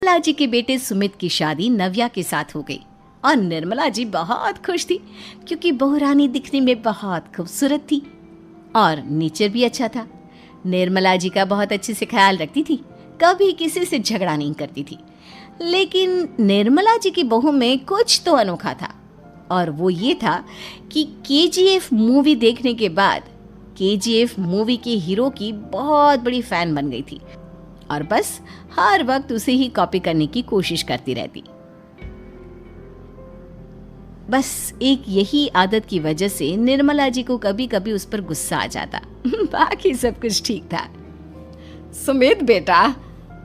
निर्मला जी के बेटे सुमित की शादी नव्या के साथ हो गई और निर्मला जी बहुत खुश थी क्योंकि बहू रानी दिखने में बहुत खूबसूरत थी और नेचर भी अच्छा था। निर्मला जी का बहुत अच्छे से ख्याल रखती थी, कभी किसी से झगड़ा नहीं करती थी। लेकिन निर्मला जी की बहू में कुछ तो अनोखा था और वो ये था कि केजीएफ मूवी देखने के बाद केजीएफ मूवी के हीरो की बहुत बड़ी फैन बन गई थी और बस हर वक्त उसे ही कॉपी करने की कोशिश करती रहती। बस एक यही आदत की वजह से निर्मला जी को कभी कभी उस पर गुस्सा आ जाता। बाकी सब कुछ ठीक था। सुमित बेटा,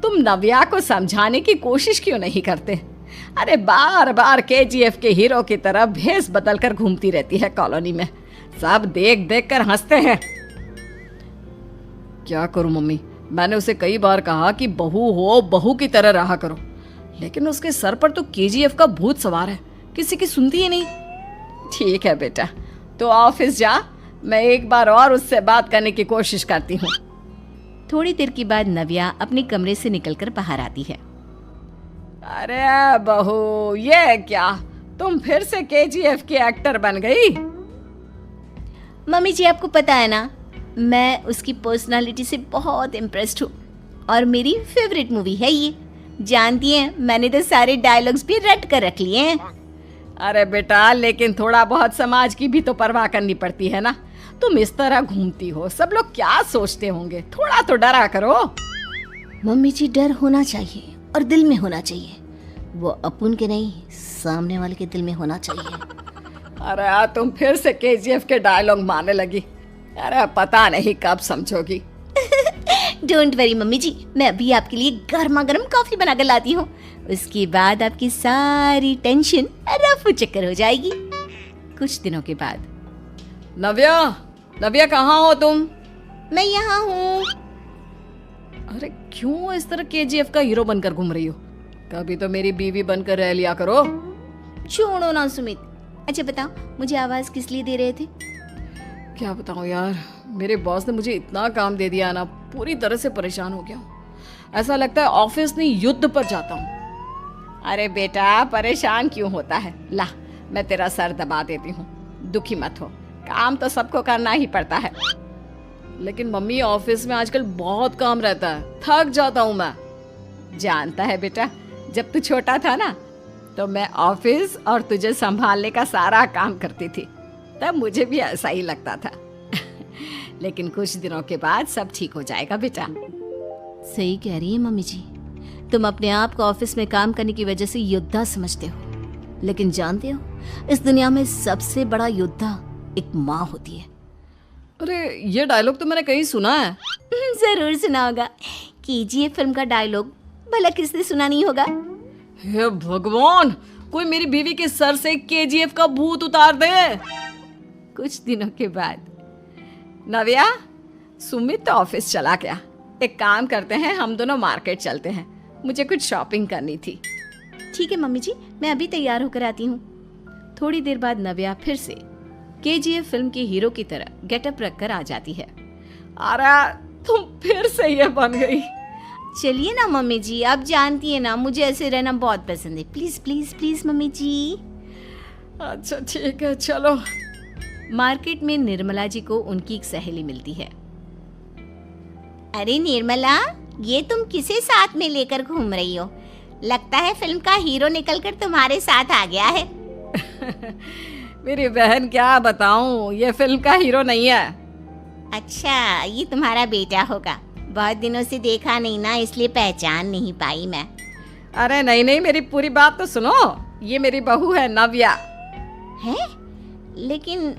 तुम नव्या को समझाने की कोशिश क्यों नहीं करते? अरे बार बार केजीएफ के हीरो की तरह भेस बदल कर घूमती रहती है कॉलोनी में, सब देख देख कर हंसते हैं। क्या करूं मम्मी, मैंने उसे कई बार कहा कि बहू हो बहू की तरह रहा करो, लेकिन उसके सर पर तो केजीएफ का भूत सवार है, किसी की सुनती ही नहीं। ठीक है बेटा, तो ऑफिस जा, मैं एक बार और उससे बात करने की कोशिश करती हूँ। थोड़ी देर के बाद नव्या अपने कमरे से निकलकर बाहर आती है। अरे बहू, ये क्या, तुम फिर से केजीएफ की एक्टर बन गई? मम्मी जी, आपको पता है ना, मैं उसकी पर्सनालिटी से बहुत इम्प्रेस्ड हूँ और मेरी फेवरेट मूवी है ये। जानती हैं, मैंने तो सारे डायलॉग्स भी रट कर रख लिए हैं। अरे बेटा, लेकिन थोड़ा बहुत समाज की भी तो परवाह करनी पड़ती है ना। तुम इस तरह घूमती हो, सब लोग क्या सोचते होंगे, थोड़ा तो डरा करो। मम्मी जी, डर होना चाहिए और दिल में होना चाहिए, वो अपुन के नहीं सामने वाले के दिल में होना चाहिए। अरे तुम फिर से केजीएफ के डायलॉग मारने लगी। अरे पता नहीं कब समझोगी। डोंट वरी मम्मी जी, मैं अभी आपके लिए गर्मा गर्म कॉफी बना कर लाती हूँ, उसके बाद आपकी सारी टेंशन रफू चक्कर हो जाएगी। कुछ दिनों के बाद। नव्या, नव्या कहाँ हो तुम? मैं यहाँ हूँ। अरे क्यों इस तरह केजीएफ का हीरो बनकर घूम रही हो? कभी तो मेरी बीवी बनकर रह लिया करो। छोड़ो ना सुमित। अच्छा बताओ, मुझे आवाज किस लिए दे रहे थे? क्या बताऊं यार, मेरे बॉस ने मुझे इतना काम दे दिया ना, पूरी तरह से परेशान हो गया हूँ। ऐसा लगता है ऑफिस नहीं युद्ध पर जाता हूँ। अरे बेटा, परेशान क्यों होता है, ला मैं तेरा सर दबा देती हूँ, दुखी मत हो, काम तो सबको करना ही पड़ता है। लेकिन मम्मी, ऑफिस में आजकल बहुत काम रहता है, थक जाता हूँ मैं। जानता है बेटा, जब तू छोटा था ना, तो मैं ऑफिस और तुझे संभालने का सारा काम करती थी, तब मुझे भी ऐसा ही लगता था। लेकिन कुछ दिनों के बाद सब ठीक हो जाएगा बेटा। सही कह रही है मम्मी जी, तुम अपने आप को ऑफिस में काम करने की वजह से योद्धा समझते हो, लेकिन जानते हो, इस दुनिया में सबसे बड़ा योद्धा एक माँ होती है। अरे ये डायलॉग तो मैंने कहीं सुना है। जरूर सुना होगा, केजीएफ फिल्म का डायलॉग, भला किसने सुना नहीं होगा। हे भगवान, कोई मेरी बीवी के सर से केजीएफ का भूत उतार दे। कुछ दिनों के बाद। नव्या, सुमित तो ऑफिस चला गया, एक काम करते हैं, हम दोनों मार्केट चलते हैं, मुझे कुछ शॉपिंग करनी थी। ठीक है मम्मी जी, मैं अभी तैयार होकर आती हूँ। थोड़ी देर बाद नव्या फिर से केजीएफ फिल्म के हीरो की तरह गेटअप रखकर आ जाती है। अरे तुम फिर से ये बन गई। चलिए ना मम्मी जी, आप जानती है ना, मुझे ऐसे रहना बहुत पसंद है। प्लीज प्लीज प्लीज मम्मी जी। अच्छा ठीक है, चलो। मार्केट में निर्मला जी को उनकी एक सहेली मिलती है। अरे निर्मला, ये तुम किसे साथ में लेकर घूम रही हो? लगता है फिल्म का हीरो निकलकर तुम्हारे साथ आ गया है। मेरी बहन, क्या बताऊं, ये फिल्म का हीरो नहीं है। अच्छा, ये तुम्हारा बेटा होगा, बहुत दिनों से देखा नहीं ना, इसलिए पहचान नहीं पाई मैं। अरे नहीं नहीं, मेरी पूरी बात तो सुनो, ये मेरी बहू है नव्या। है? लेकिन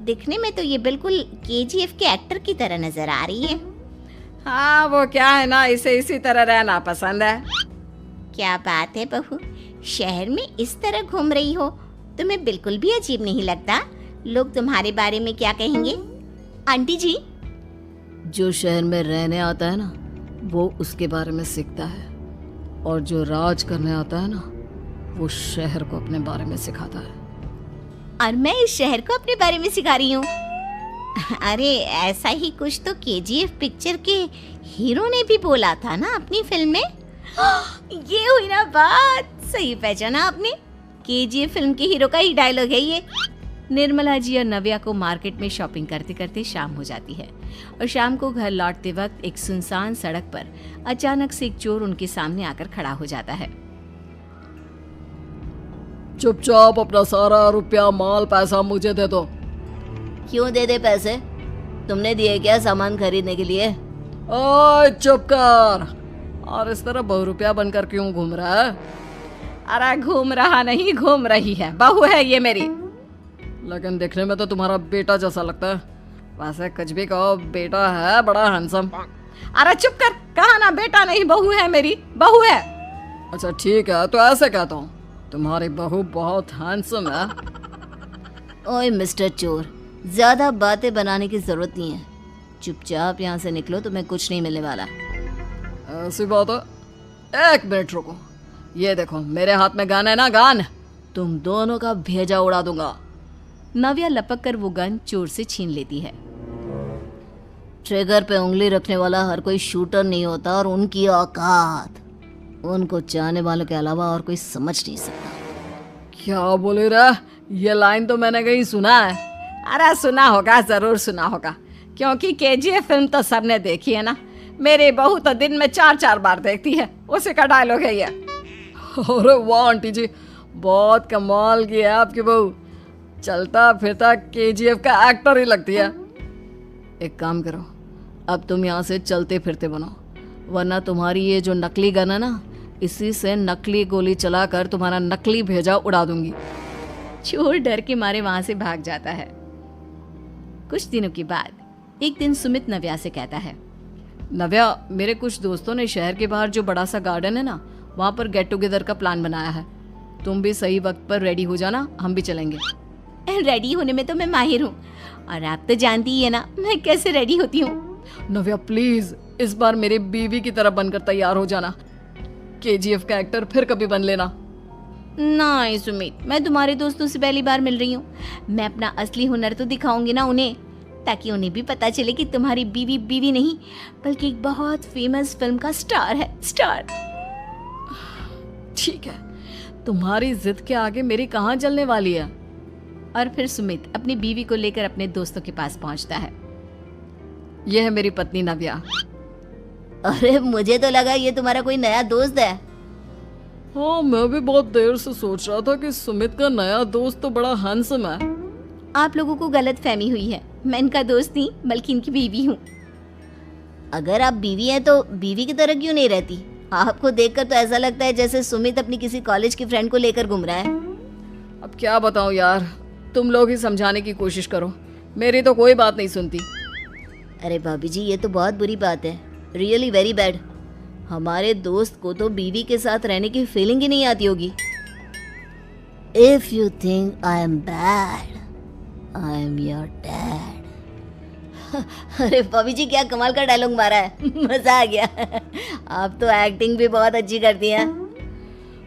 दिखने में तो ये बिल्कुल केजीएफ के एक्टर की तरह नजर आ रही है। हाँ, वो क्या है ना, इसे इसी तरह रहना पसंद है। क्या बात है बहू, शहर में इस तरह घूम रही हो, तुम्हें बिल्कुल भी अजीब नहीं लगता? लोग तुम्हारे बारे में क्या कहेंगे? आंटी जी, जो शहर में रहने आता है ना, वो उसके बारे में सीखता है, और जो राज करने आता है ना, वो शहर को अपने बारे में सिखाता है। और मैं इस शहर को अपने बारे में सिखा रही हूँ। अरे ऐसा ही कुछ तो केजीएफ पिक्चर के हीरो ने भी बोला था ना अपनी फिल्म में। ये हुई बात, सही पहचाना आपने। केजीएफ फिल्म के हीरो का ही डायलॉग है ये। निर्मला जी और नव्या को मार्केट में शॉपिंग करते करते शाम हो जाती है और शाम को घर लौटते वक्त एक सुनसान सड़क पर अचानक से एक चोर उनके सामने आकर खड़ा हो जाता है। चुपचाप अपना सारा रुपया माल पैसा मुझे दे दो। क्यों दे दे पैसे? तुमने दिए क्या सामान खरीदने के लिए? ओए चुप कर। और इस तरह बहुरुपया बनकर क्यों घूम रहा है? अरे घूम रहा नहीं, घूम रही है, बहू है ये मेरी। लेकिन देखने में तो तुम्हारा बेटा जैसा लगता है। वैसे कुछ भी कहो, बेटा है बड़ा हैंडसम। अरे चुप कर, कहा ना बेटा नहीं, बहू है मेरी, बहू है। अच्छा ठीक है, तो ऐसे कहता हूँ, तुम्हारी बहू बहुत हैंडसम है। ओए मिस्टर चोर, ज्यादा बातें बनाने की जरूरत नहीं है। चुपचाप यहाँ से निकलो, तुम्हें कुछ नहीं मिलने वाला। ऐसी बात है। एक मिनट रुको, ये देखो मेरे हाथ में गन है ना, गन। तुम दोनों का भेजा उड़ा दूंगा। नव्या लपक कर वो गन चोर से छीन लेती है। ट्रिगर पे उंगली रखने वाला हर कोई शूटर नहीं होता, और उनकी औकात उनको चाहने वालों के अलावा और कोई समझ नहीं सकता। क्या बोले रे? ये लाइन तो मैंने कहीं सुना है। अरे सुना होगा, जरूर सुना होगा, क्योंकि केजीएफ फिल्म तो सबने देखी है ना। मेरी बहू तो दिन में 4-4 बार देखती है, उसी का डायलॉग है ये। अरे वाह आंटी जी, बहुत कमाल की है आपकी बहू। चलता फिरता केजीएफ का एक्टर ही लगती है। एक काम करो, अब तुम यहाँ से चलते फिरते बनो, वरना तुम्हारी ये जो नकली गन है ना, इसी से नकली गोली चलाकर तुम्हारा नकली भेजा उड़ा दूंगी। चोर डर के मारे वहां से भाग जाता है। कुछ दिनों के बाद एक दिन सुमित नव्या से कहता है, नव्या, मेरे कुछ दोस्तों ने शहर के बाहर जो बड़ा सा गार्डन है ना, वहाँ पर गेट टुगेदर का प्लान बनाया है। तुम भी सही वक्त पर रेडी हो जाना, हम भी चलेंगे। रेडी होने में तो मैं माहिर हूँ, और आप तो जानती ही है ना मैं कैसे रेडी होती हूँ। नव्या प्लीज, इस बार मेरी बीवी की तरह बनकर तैयार हो जाना। केजीएफ का एक्टर फिर कभी बन लेना। नहीं सुमित, मैं तुम्हारे दोस्तों से पहली बार मिल रही हूँ। मैं अपना असली हुनर तो दिखाऊंगी ना उन्हें, ताकि उन्हें भी पता चले कि तुम्हारी बीवी बीवी नहीं, बल्कि एक बहुत फेमस फिल्म का स्टार है, स्टार। ठीक है, तुम्हारी जिद के आगे मेरी कहाँ जलने वाली है। और फिर सुमित अपनी बीवी को लेकर अपने दोस्तों के पास पहुंचता है। यह है मेरी पत्नी नव्या। अरे मुझे तो लगा ये तुम्हारा कोई नया दोस्त है। हाँ, मैं भी बहुत देर से सोच रहा था कि सुमित का नया दोस्त तो बड़ा हैंडसम है। आप लोगों को गलत फहमी हुई है, मैं इनका दोस्त नहीं बल्कि इनकी बीवी हूँ। अगर आप बीवी हैं तो बीवी की तरह क्यों नहीं रहती? आपको देखकर तो ऐसा लगता है जैसे सुमित अपनी किसी कॉलेज की फ्रेंड को लेकर घूम रहा है। अब क्या बताऊं यार, तुम लोग ही समझाने की कोशिश करो, मेरी तो कोई बात नहीं सुनती। अरे भाभी जी, ये तो बहुत बुरी बात है, रियली वेरी बैड। हमारे दोस्त को तो बीवी के साथ रहने की फीलिंग ही नहीं आती होगी। If you think I am bad, I am your dad. अरे भाभी जी, क्या कमाल का डायलॉग मारा है, मजा आ गया। आप तो एक्टिंग भी बहुत अच्छी करती हैं।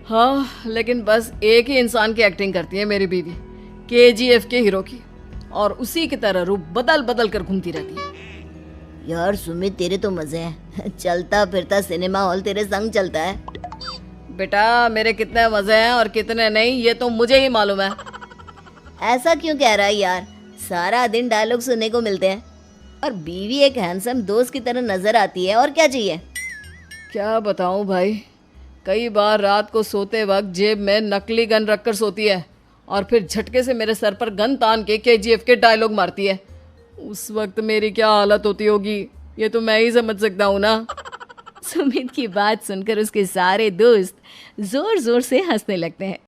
हाँ, लेकिन बस एक ही इंसान की एक्टिंग करती है मेरी बीवी, केजीएफ के हीरो की, और उसी की तरह रूप बदल बदल कर घूमती रहती है। यार सुमित, तेरे तो मजे हैं, चलता फिरता सिनेमा हॉल तेरे संग चलता है। बेटा, मेरे कितने मजे हैं और कितने नहीं ये तो मुझे ही मालूम है। ऐसा क्यों कह रहा है यार, सारा दिन डायलॉग सुनने को मिलते हैं, और बीवी एक हैंडसम दोस्त की तरह नजर आती है, और क्या चाहिए? क्या बताऊं भाई, कई बार रात को सोते वक्त जेब में नकली गन रखकर सोती है, और फिर झटके से मेरे सर पर गन तान के केजीएफ के डायलॉग मारती है। उस वक्त मेरी क्या हालत होती होगी, ये तो मैं ही समझ सकता हूँ ना। सुमित की बात सुनकर उसके सारे दोस्त जोर जोर से हंसने लगते हैं।